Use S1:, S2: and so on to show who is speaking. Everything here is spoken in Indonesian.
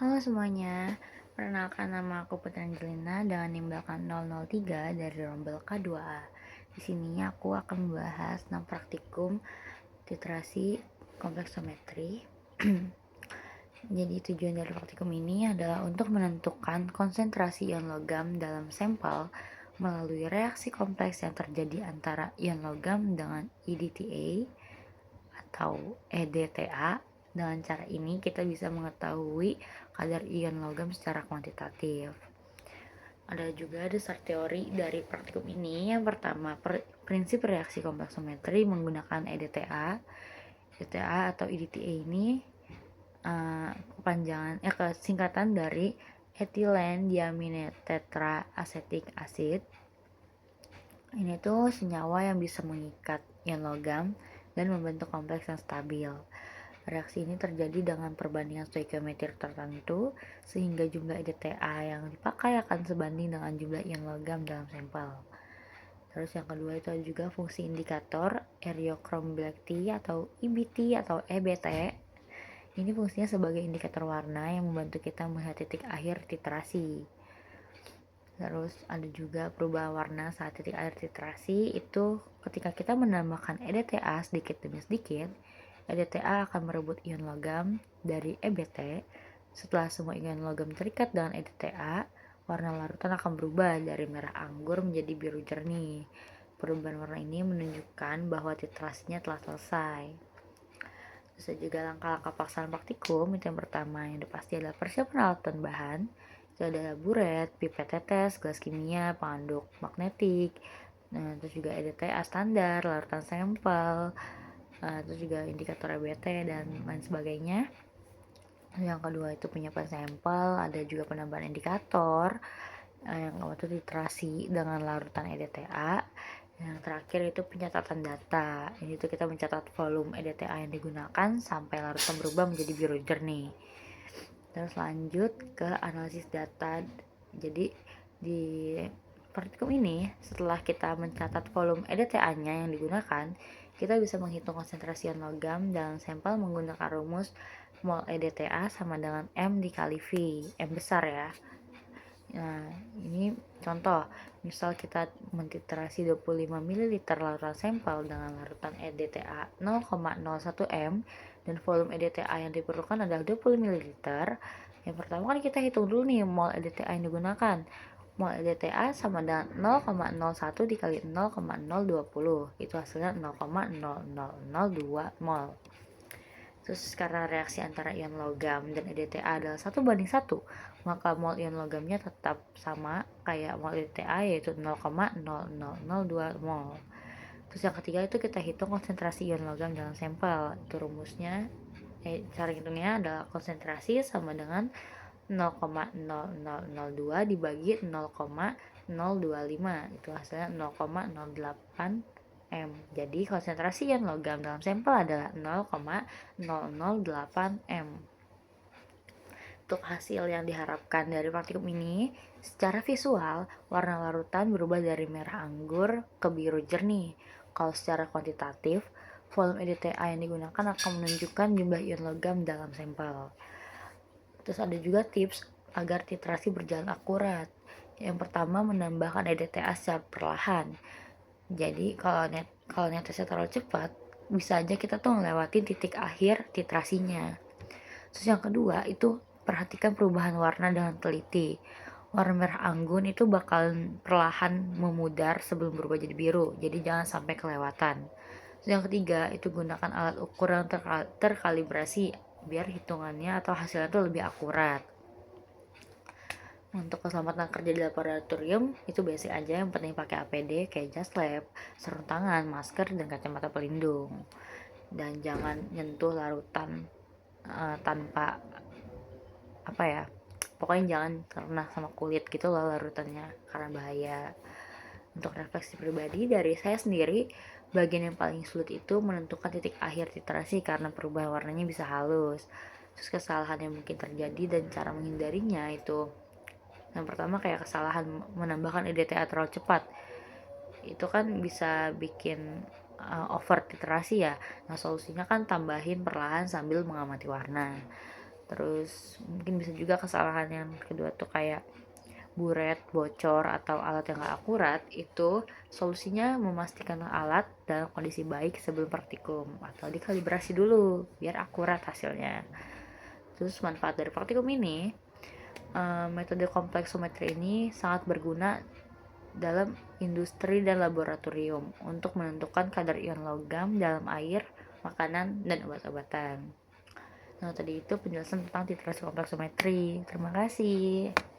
S1: Halo semuanya, perkenalkan nama aku Putri Angelina dengan NIM belakang 003 dari Rombel K2A. Di sini aku akan membahas tentang praktikum literasi kompleksometri. Jadi tujuan dari praktikum ini adalah untuk menentukan konsentrasi ion logam dalam sampel melalui reaksi kompleks yang terjadi antara ion logam dengan EDTA atau EDTA. Dengan cara ini kita bisa mengetahui kadar ion logam secara kuantitatif. Ada juga dasar teori dari praktikum ini. Yang pertama, prinsip reaksi kompleksometri menggunakan EDTA. EDTA atau EDTA ini singkatan dari ethylene diamine tetraacetic acid. Ini tuh senyawa yang bisa mengikat ion logam dan membentuk kompleks yang stabil. Reaksi ini terjadi dengan perbandingan stoikiometri tertentu sehingga jumlah EDTA yang dipakai akan sebanding dengan jumlah ion logam dalam sampel. Terus yang kedua itu ada juga fungsi indikator Eriochromblacti atau EBT atau EBT. Ini fungsinya sebagai indikator warna yang membantu kita melihat titik akhir titrasi. Terus ada juga perubahan warna saat titik akhir titrasi itu ketika kita menambahkan EDTA sedikit demi sedikit. EDTA akan merebut ion logam dari EBT. Setelah semua ion logam terikat dengan EDTA, warna larutan akan berubah dari merah anggur menjadi biru jernih. Perubahan warna ini menunjukkan bahwa titrasinya telah selesai. Terus juga langkah-langkah pelaksanaan praktikum. Itu yang pertama, yang pasti adalah persiapan alat dan bahan. Itu ada buret, pipet tetes, gelas kimia, penganduk magnetik, terus juga EDTA standar, larutan sampel, terus juga indikator EBT dan lain sebagainya. Yang kedua itu penyiapan sampel, ada juga penambahan indikator. Yang keempat itu literasi dengan larutan EDTA. Yang terakhir itu pencatatan data. Ini tuh kita mencatat volume EDTA yang digunakan sampai larutan berubah menjadi biru jernih. Terus lanjut ke analisis data. Jadi di praktikum ini setelah kita mencatat volume EDTA-nya yang digunakan, kita bisa menghitung konsentrasi ion logam dalam sampel menggunakan rumus mol EDTA sama dengan M dikali V, M besar ya. Nah, ini contoh, misal kita mentitrasi 25 ml larutan sampel dengan larutan EDTA 0,01 M dan volume EDTA yang diperlukan adalah 20 ml. Yang pertama kan kita hitung dulu nih mol EDTA yang digunakan. Mol EDTA sama dengan 0,01 dikali 0,020. Itu hasilnya 0,0002 mol. Terus karena reaksi antara ion logam dan EDTA adalah 1:1, maka mol ion logamnya tetap sama kayak mol EDTA yaitu 0,0002 mol. Terus yang ketiga itu kita hitung konsentrasi ion logam dalam sampel. Itu rumusnya, cara hitungnya adalah konsentrasi sama dengan 0,0002 dibagi 0,025. Itu hasilnya 0,08 M. Jadi konsentrasi ion logam dalam sampel adalah 0,008 M. Untuk hasil yang diharapkan dari praktikum ini, secara visual, warna larutan berubah dari merah anggur ke biru jernih. Kalau secara kuantitatif, volume EDTA yang digunakan akan menunjukkan jumlah ion logam dalam sampel. Terus ada juga tips agar titrasi berjalan akurat. Yang pertama, menambahkan EDTA secara perlahan. Jadi kalau netesnya terlalu cepat, bisa aja kita tuh ngelewatin titik akhir titrasinya. Terus yang kedua itu perhatikan perubahan warna dengan teliti. Warna merah anggun itu bakal perlahan memudar sebelum berubah jadi biru. Jadi jangan sampai kelewatan. Terus yang ketiga itu gunakan alat ukur yang terkalibrasi biar hitungannya atau hasilnya tuh lebih akurat. Untuk keselamatan kerja di laboratorium itu basic aja, yang penting pakai APD kayak jas lab, sarung tangan, masker, dan kacamata pelindung. Dan jangan nyentuh larutan tanpa pokoknya jangan kena sama kulit gitu loh larutannya karena bahaya. Untuk refleksi pribadi dari saya sendiri, bagian yang paling sulit itu menentukan titik akhir titrasi karena perubahan warnanya bisa halus. Terus kesalahan yang mungkin terjadi dan cara menghindarinya itu, yang pertama kayak kesalahan menambahkan EDTA terlalu cepat. Itu kan bisa bikin over titrasi ya. Nah, solusinya kan tambahin perlahan sambil mengamati warna. Terus mungkin bisa juga kesalahan yang kedua tuh kayak buret, bocor, atau alat yang gak akurat. Itu solusinya memastikan alat dalam kondisi baik sebelum praktikum atau dikalibrasi dulu biar akurat hasilnya. Terus manfaat dari praktikum ini, metode kompleksometri ini sangat berguna dalam industri dan laboratorium untuk menentukan kadar ion logam dalam air, makanan, dan obat-obatan. Nah, tadi itu penjelasan tentang titrasi kompleksometri. Terima kasih.